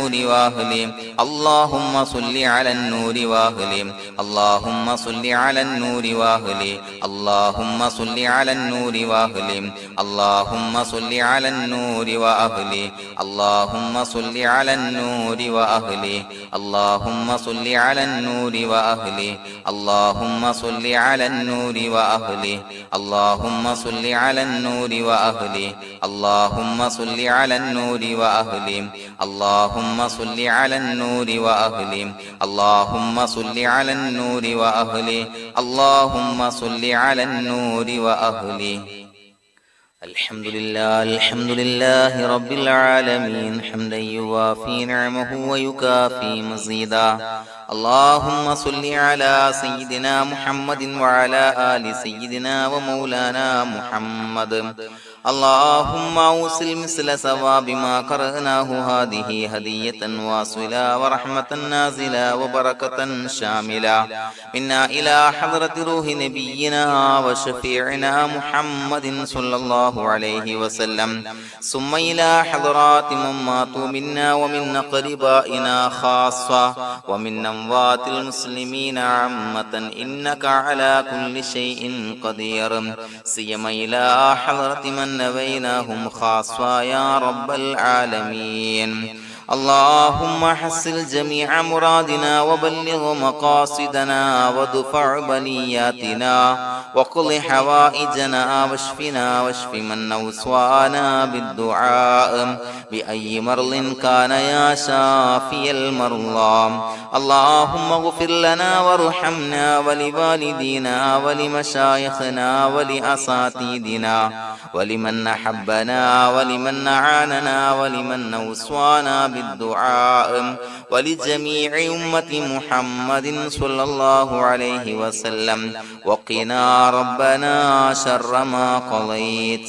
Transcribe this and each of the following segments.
النور وأهله اللهم صل على النور وأهله اللهم صل على النور وأهله اللهم صل على النور وأهله اللهم صل على النور وأهله اللهم صل على النور وأهله اللهم صل على النور وأهله اللهم صل على النور وأهله اللهم صل على النور وأهله اللهم صل على النور وأهله اللهم صل على النور وأهله اللهم صل على النور وأهله اللهم صل على النور وأهله الحمد لله رب العالمين حمدا يوافي نعمه ويكافي مزيدا اللهم صل على سيدنا محمد وعلى آل سيدنا ومولانا محمد اللهم أوصل مثل ثواب ما قرأناه هذه هدية واصلة ورحمة نازلة وبركة شاملة منا إلى حضرة روح نبينا وشفيعنا محمد صلى الله عليه وسلم ثم إلى حضرات من ماتوا منا ومن أقربائنا خاصة ومن أموات المسلمين عامة إنك على كل شيء قدير سيما إلى حضرة من نبيناهم خاصة يا رب العالمين اللهم حصل جميع مرادنا وبلغ مقاصدنا وادفع بلياتنا وقض حوائجنا واشفنا واشف من أوصانا بالدعاء بأي مرض كان يا شافي المرضى اللهم اغفر لنا وارحمنا ولوالدينا ولمشايخنا ولأساتذتنا ولمن أحبنا ولمن أعاننا ولمن أوصانا بالدعاء ولجميع أمة محمد صلى الله عليه وسلم وقنا ربنا شر ما قضيت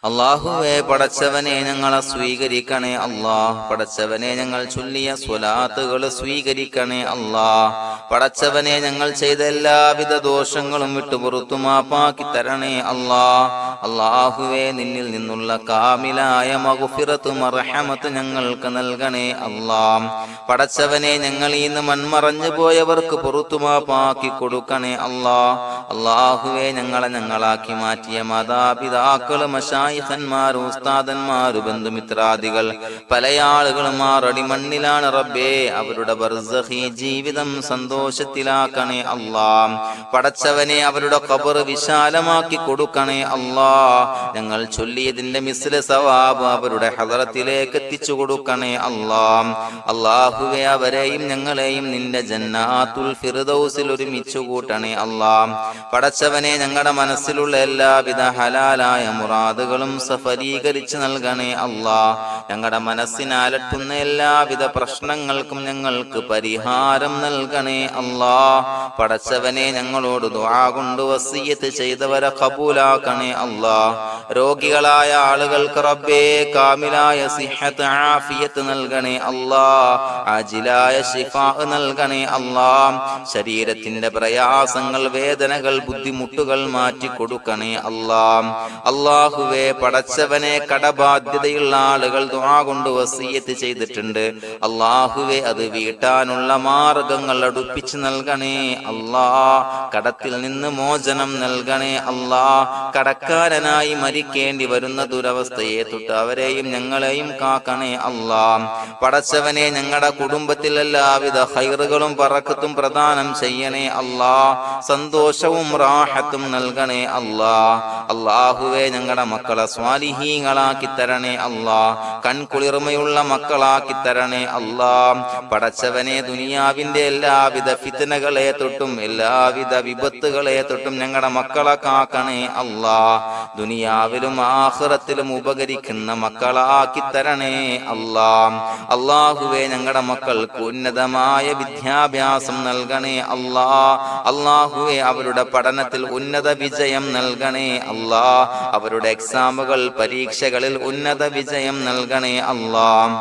അല്ലാഹുവേ പടച്ചവനെ ഞങ്ങളെ സ്വീകരിക്കണേ അല്ലാഹ് പടച്ചവനെ ഞങ്ങൾ ചൊല്ലിയ സ്വലാത്തുകൾ സ്വീകരിക്കണേ അല്ലാഹ് പടച്ചവനെ ഞങ്ങൾ ചെയ്ത എല്ലാവിധ ദോഷങ്ങളും വിട്ടുപുറത്തു മാപ്പാക്കി തരണേ അല്ലാഹ് അല്ലാഹുവേ നിന്നിൽ നിന്നുള്ള കാമിലായ മഗ്ഫിറത്തും റഹ്മത്ത് ഞങ്ങൾക്ക് നൽകണേ അല്ലാഹ് പടച്ചവനെ ഞങ്ങൾ ഇന്ന് മൺമറഞ്ഞു പോയവർക്ക് പുറത്തു മാപ്പാക്കി കൊടുക്കണേ അല്ലാഹ് അല്ലാഹുവേ ഞങ്ങളാക്കി മാറ്റിയ മാതാപിതാക്കളും ഖന്മാർ ഉസ്താദന്മാർ ബന്ധുമിത്രാദികൾ പല ആളുകളും ആറടി മണ്ണിലാണ് റബ്ബേ അവരുടെ ബർസഖി ജീവിതം സന്തോഷത്തിലാക്കണേ അല്ലാഹ് പടച്ചവനെ അവരുടെ ഖബർ വിശാലമാക്കി കൊടുക്കണേ അല്ലാഹ് ഞങ്ങൾ ചൊല്ലിയതിന്റെ മിസ്ല സവാബ് അവരുടെ ഹദറത്തിലേക്ക് എത്തിച്ചു കൊടുക്കണേ അല്ലാഹ് അല്ലാഹുവേ അവരെയും ഞങ്ങളെയും നിന്റെ ജന്നാത്തുൽ ഫിർദൗസിൽ ഒരുമിച്ച് കൂട്ടണേ അല്ലാഹ് പടച്ചവനെ ഞങ്ങളുടെ മനസ്സിലുള്ള എല്ലാവിധ ഹലാലായ മുറാദുകളും സഫലീകരിച്ച് നൽകണേ അല്ലാഹ് ഞങ്ങളുടെ മനസ്സിനെ അലട്ടുന്ന എല്ലാവിധ പ്രശ്നങ്ങൾക്കും ഞങ്ങൾക്ക് പരിഹാരം നൽകണേ അല്ലാഹ് പടച്ചവനെ ഞങ്ങളോട് ദുആ കൊണ്ട് വസിയത്ത് ചെയ്തവരെ ഖബൂലാക്കണേ അല്ലാഹ് രോഗികളായ ആളുകൾക്ക് റബ്ബേ കാമിലായ സിഹത്ത് ആഫിയത്ത് നൽകണേ അല്ലാഹ് ആജിലായ ശിഫാ നൽകണേ അല്ലാഹ് ശരീരത്തിന്റെ പ്രയാസങ്ങൾ വേദനകൾ ബുദ്ധിമുട്ടുകൾ മാറ്റി കൊടുക്കണേ അല്ലാഹ് അല്ലാഹുവേ പടച്ചവനെ കടബാധ്യതയുള്ള ആളുകൾ ദുആ കൊണ്ട് വസിയത്ത് ചെയ്തിട്ടുണ്ട് അല്ലാഹുവേ അത് വീട്ടാനുള്ള മാർഗങ്ങൾ അടുപ്പിച്ച് നൽകണേ അല്ലാഹ് കടത്തിൽ നിന്ന് മോചനം നൽകണേ അല്ലാഹ് കടക്കാരനായി മരിക്കേണ്ടി വരുന്ന ദുരവസ്ഥയെ തൊട്ട് അവരെയും ഞങ്ങളെയും കാക്കണേ അല്ലാഹ് പടച്ചവനെ ഞങ്ങളുടെ കുടുംബത്തിൽ എല്ലാവിധ ഖൈറുകളും ബറക്കത്തും പ്രദാനം ചെയ്യണേ അല്ലാഹ് സന്തോഷവും റാഹത്തും നൽകണേ അല്ലാഹ് അല്ലാഹുവേ ഞങ്ങളുടെ മക്കളെ സ്വാലിഹീങ്ങളാക്കി തരണേ അല്ലാഹ് കൺകുളിർമയുള്ള മക്കളാക്കി തരണേ അല്ലാഹ് പടച്ചവനെ ദുനിയാവിന്റെ എല്ലാവിധ ഫിത്നകളെ തൊട്ടും എല്ലാവിധ വിപത്തുകളെ തൊട്ടും ഞങ്ങളുടെ മക്കളെ കാക്കണേ അല്ലാഹ് ദുനിയാവിലും ആഖിറത്തിലും ഉപകരിക്കുന്ന മക്കളാക്കി തരണേ അല്ലാഹ് അല്ലാഹുവേ ഞങ്ങളുടെ മക്കൾക്ക് ഉന്നതമായ വിദ്യാഭ്യാസം നൽകണേ അല്ലാഹ് അല്ലാഹുവേ അവരുടെ പഠനത്തിൽ ഉന്നത വിജയം നൽകണേ അല്ലാഹ് അവരുടെ എക്സാമുകൾ പരീക്ഷകളിൽ ഉന്നത വിജയം നൽകണേ അല്ലാഹ്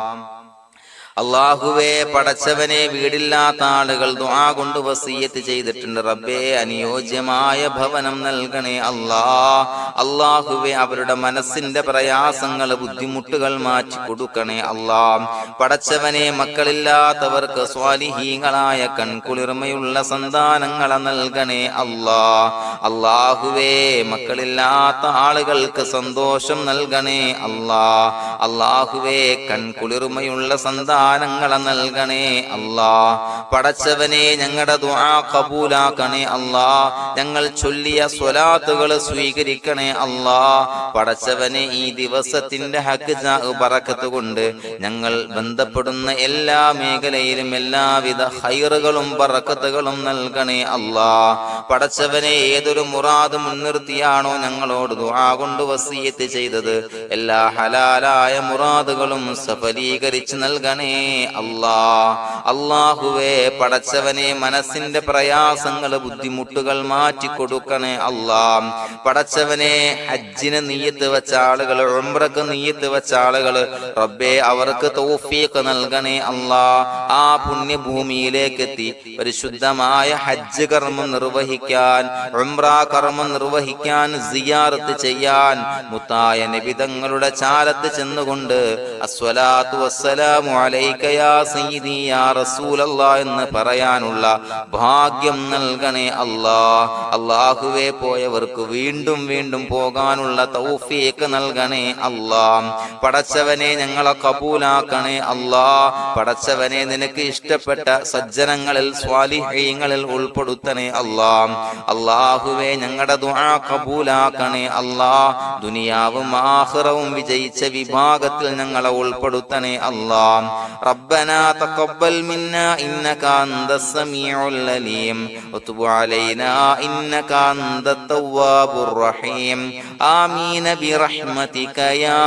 അല്ലാഹുവേ പടച്ചവനെ വീടില്ലാത്ത ആളുകൾ ദുആ കൊണ്ട് വസിയത്ത് ചെയ്തിട്ടുണ്ട്. റബ്ബേ അനുയോജ്യമായ ഭവനം നൽകണേ അല്ലാ. അല്ലാഹുവേ അവരുടെ മനസ്സിന്റെ പ്രയാസങ്ങൾ ബുദ്ധിമുട്ടുകൾ മാറ്റി കൊടുക്കണേ അല്ലാ. പടച്ചവനെ മക്കളില്ലാത്തവർക്ക് സ്വാലിഹീങ്ങളായ കൺകുളിർമയുള്ള സന്താനങ്ങളെ നൽകണേ അല്ലാ. അല്ലാഹുവേ മക്കളില്ലാത്ത ആളുകൾക്ക് സന്തോഷം നൽകണേ അല്ലാ. അല്ലാഹുവേ കൺകുളിർമയുള്ള സന്താനങ്ങളെ നൽകണേ അല്ലാ. പടച്ചവനെ ഞങ്ങളുടെ ദുആ ഖബൂലാക്കണേ അല്ലാ. ഞങ്ങൾ ചൊല്ലിയ സ്വലാത്തുകൾ സ്വീകരിക്കണേ അല്ലാ. പടച്ചവനെ ഈ ദിവസത്തിന്റെ ഹക്ക് ബറക്കത്ത് കൊണ്ട് ഞങ്ങൾ ബന്ധപ്പെടുന്ന എല്ലാ മേഖലയിലും എല്ലാവിധ ഖൈറുകളും ബറക്കത്തുകളും നൽകണേ അല്ലാ. പടച്ചവനെ ഏതൊരു മുറാദ് മുൻനിർത്തിയാണോ ഞങ്ങളോട് ദുആ കൊണ്ട് വസിയത്ത് ചെയ്തത് എല്ലാ ഹലാലായ മുറാദുകളും സഫലീകരിച്ച് നൽകണേ അല്ലാ. അല്ലാഹുവേ പടച്ചവനെ മനസ്സിന്റെ പ്രയാസങ്ങൾ ബുദ്ധിമുട്ടുകൾ മാറ്റി കൊടുക്കണേ അല്ലാ. പടച്ചവനെ ഹജ്ജിന് നിയ്യത്ത് വെച്ച ആളുകൾ, ഉംറക്ക് നിയ്യത്ത് വെച്ച ആളുകൾ റബ്ബേ അവർക്ക് തൗഫീഖ് നൽകണേ അല്ലാ. ആ പുണ്യഭൂമിയിലേക്ക് എത്തി പരിശുദ്ധമായ ഹജ്ജ് കർമ്മം നിർവഹിക്കാൻ, ഉംറ കർമ്മം നിർവഹിക്കാൻ, സിയാറത്ത് ചെയ്യാൻ മുത്തായ നബി തങ്ങളുടെ ചാരത്ത് ചെന്നുകൊണ്ട് അസ്സലാത്തു വസ്സലാമു അലൈക യാ സയ്യിദി യാ റസൂലല്ലാഹ് എന്ന് പറയാനുള്ള ഭാഗ്യം നൽകണേ അല്ലാ. അല്ലാഹുവേ പോയവർക്ക് വീണ്ടും വീണ്ടും പോകാനുള്ള തൗഫീഖ് നൽകണേ അല്ലാ. പടച്ചവനെ ഞങ്ങളെ കബൂലാക്കണേ അല്ലാ. പടച്ചവനെ നിനക്ക് ഇഷ്ടപ്പെട്ട സജ്ജനങ്ങളിൽ സ്വാലിഹീങ്ങളിൽ ഉൾപ്പെടുത്തണേ അല്ലാ. അല്ലാഹുവേ ഞങ്ങളുടെ ദുആ കബൂലാക്കണേ അല്ലാ. ദുനിയാവും ആഖിറവും വിജയിച്ച വിഭാഗത്തിൽ ഞങ്ങളെ ഉൾപ്പെടുത്തണേ അല്ലാ. റബ്ബനാ തഖബ്ബൽ മിന്നാ ഇന്നക അൻതസ് സമീഉൽ അലീം വതുബ് അലൈനാ ഇന്നക അൻതത് തവ്വാബുർ റഹീം. ആമീൻ ബിറഹ്മതിക യാ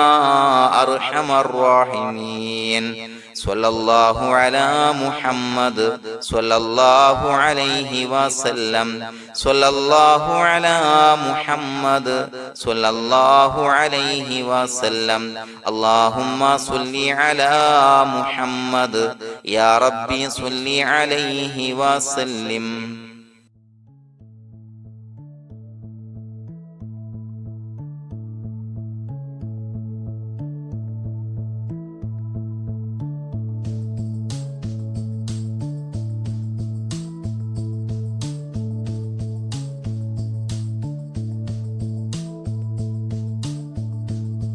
അർഹമർ റഹീമീൻ. സ്വല്ലല്ലാഹു അലാ മുഹമ്മദ് സ്വല്ലല്ലാഹു അലൈഹി വസല്ലം. സ്വല്ലല്ലാഹു അലാ മുഹമ്മദ് സ്വല്ലല്ലാഹു അലൈഹി വസല്ലം. അല്ലാഹുമ്മ സ്വല്ലി അലാ മുഹമ്മദ് യാ റബ്ബി സ്വല്ലി അലൈഹി വസല്ലം.